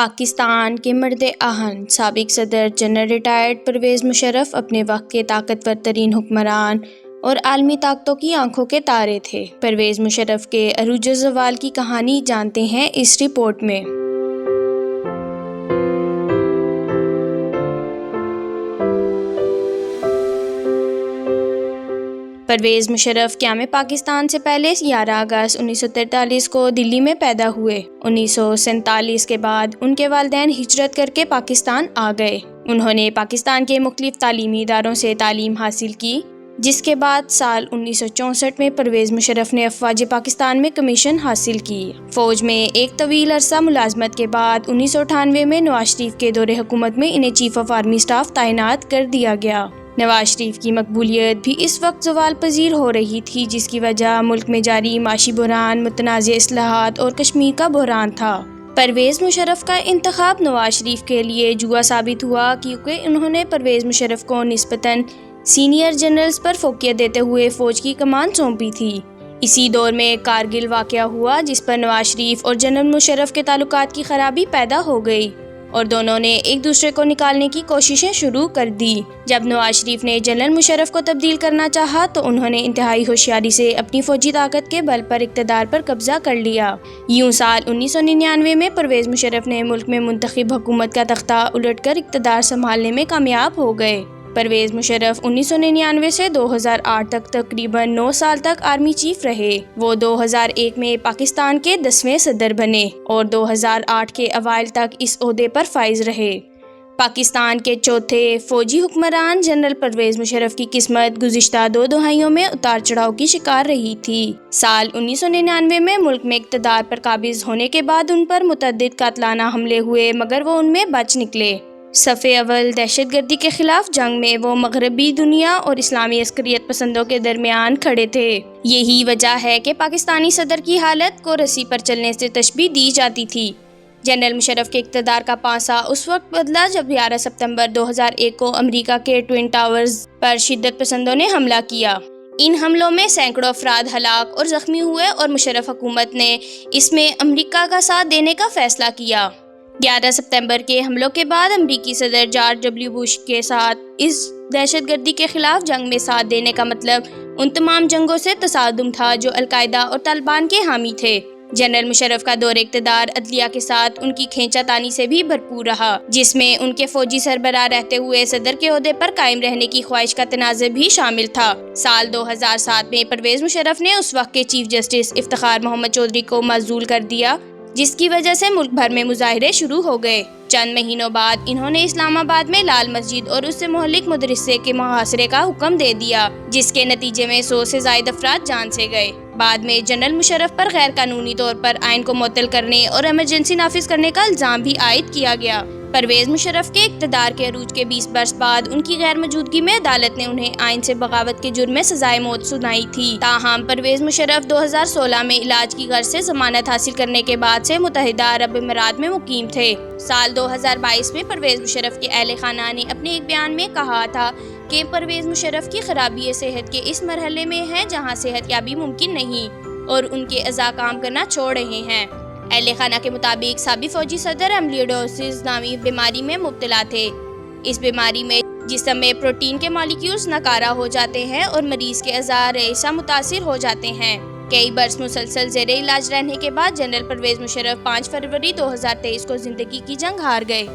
پاکستان کے مرد آہن سابق صدر جنرل ریٹائرڈ پرویز مشرف اپنے وقت کے طاقتور ترین حکمران اور عالمی طاقتوں کی آنکھوں کے تارے تھے۔ پرویز مشرف کے عروج زوال کی کہانی جانتے ہیں اس رپورٹ میں۔ پرویز مشرف قیام پاکستان سے پہلے 11 اگست 1943 کو دلی میں پیدا ہوئے۔ 1947 کے بعد ان کے والدین ہجرت کر کے پاکستان آ گئے۔ انہوں نے پاکستان کے مختلف تعلیمی اداروں سے تعلیم حاصل کی، جس کے بعد سال 1964 میں پرویز مشرف نے افواج پاکستان میں کمیشن حاصل کی۔ فوج میں ایک طویل عرصہ ملازمت کے بعد 1998 میں نواز شریف کے دور حکومت میں انہیں چیف آف آرمی اسٹاف تعینات کر دیا گیا۔ نواز شریف کی مقبولیت بھی اس وقت زوال پذیر ہو رہی تھی، جس کی وجہ ملک میں جاری معاشی بحران، متنازع اصلاحات اور کشمیر کا بحران تھا۔ پرویز مشرف کا انتخاب نواز شریف کے لیے جوا ثابت ہوا، کیونکہ انہوں نے پرویز مشرف کو نسبتاً سینئر جنرلز پر فوقیت دیتے ہوئے فوج کی کمان سونپی تھی۔ اسی دور میں کارگل واقعہ ہوا، جس پر نواز شریف اور جنرل مشرف کے تعلقات کی خرابی پیدا ہو گئی اور دونوں نے ایک دوسرے کو نکالنے کی کوششیں شروع کر دی۔ جب نواز شریف نے جنرل مشرف کو تبدیل کرنا چاہا تو انہوں نے انتہائی ہوشیاری سے اپنی فوجی طاقت کے بل پر اقتدار پر قبضہ کر لیا۔ یوں سال 1999 میں پرویز مشرف نے ملک میں منتخب حکومت کا تختہ الٹ کر اقتدار سنبھالنے میں کامیاب ہو گئے۔ پرویز مشرف 1999 سے 2008 تک تقریباً 9 سال تک آرمی چیف رہے۔ وہ 2001 میں پاکستان کے 10ویں صدر بنے اور 2008 کے اوائل تک اس عہدے پر فائز رہے۔ پاکستان کے چوتھے فوجی حکمران جنرل پرویز مشرف کی قسمت گزشتہ 2 دہائیوں میں اتار چڑھاؤ کی شکار رہی تھی۔ سال 1999 میں ملک میں اقتدار پر قابض ہونے کے بعد ان پر متعدد قاتلانہ حملے ہوئے، مگر وہ ان میں بچ نکلے۔ صف اول دہشت گردی کے خلاف جنگ میں وہ مغربی دنیا اور اسلامی عسکریت پسندوں کے درمیان کھڑے تھے۔ یہی وجہ ہے کہ پاکستانی صدر کی حالت کو رسی پر چلنے سے تشبیہ دی جاتی تھی۔ جنرل مشرف کے اقتدار کا پانسا اس وقت بدلا جب 11 ستمبر 2001 کو امریکہ کے ٹوئن ٹاورز پر شدت پسندوں نے حملہ کیا۔ ان حملوں میں سینکڑوں افراد ہلاک اور زخمی ہوئے اور مشرف حکومت نے اس میں امریکہ کا ساتھ دینے کا فیصلہ کیا۔ 11 ستمبر کے حملوں کے بعد امریکی صدر جارج ڈبلیو بش کے ساتھ اس دہشت گردی کے خلاف جنگ میں ساتھ دینے کا مطلب ان تمام جنگوں سے تصادم تھا جو القاعدہ اور طالبان کے حامی تھے۔ جنرل مشرف کا دور اقتدار عدلیہ کے ساتھ ان کی کھینچا تانی سے بھی بھرپور رہا، جس میں ان کے فوجی سربراہ رہتے ہوئے صدر کے عہدے پر قائم رہنے کی خواہش کا تنازع بھی شامل تھا۔ سال 2007 میں پرویز مشرف نے اس وقت کے چیف جسٹس افتخار محمد چودھری کو معزول کر دیا، جس کی وجہ سے ملک بھر میں مظاہرے شروع ہو گئے۔ چند مہینوں بعد انہوں نے اسلام آباد میں لال مسجد اور اس سے متعلق مدرسے کے محاصرے کا حکم دے دیا، جس کے نتیجے میں 100 سے زائد افراد جان سے گئے۔ بعد میں جنرل مشرف پر غیر قانونی طور پر آئین کو معطل کرنے اور ایمرجنسی نافذ کرنے کا الزام بھی عائد کیا گیا۔ پرویز مشرف کے اقتدار کے عروج کے 20 برس بعد ان کی غیر موجودگی میں عدالت نے انہیں آئین سے بغاوت کے جرم میں سزائے موت سنائی تھی۔ تاہم پرویز مشرف 2016 میں علاج کی غرض سے ضمانت حاصل کرنے کے بعد سے متحدہ عرب امارات میں مقیم تھے۔ سال 2022 میں پرویز مشرف کے اہل خانہ نے اپنے ایک بیان میں کہا تھا کہ پرویز مشرف کی خرابی صحت کے اس مرحلے میں ہے جہاں صحت یابی ممکن نہیں اور ان کے اعضاء کام کرنا چھوڑ رہے ہیں۔ اہل خانہ کے مطابق سابق فوجی صدر ایمیلویڈوسس نامی بیماری میں مبتلا تھے۔ اس بیماری میں جسم میں پروٹین کے مالیکیولز ناکارہ ہو جاتے ہیں اور مریض کے اعضاء ریشہ متاثر ہو جاتے ہیں۔ کئی برس مسلسل زیر علاج رہنے کے بعد جنرل پرویز مشرف 5 فروری 2023 کو زندگی کی جنگ ہار گئے۔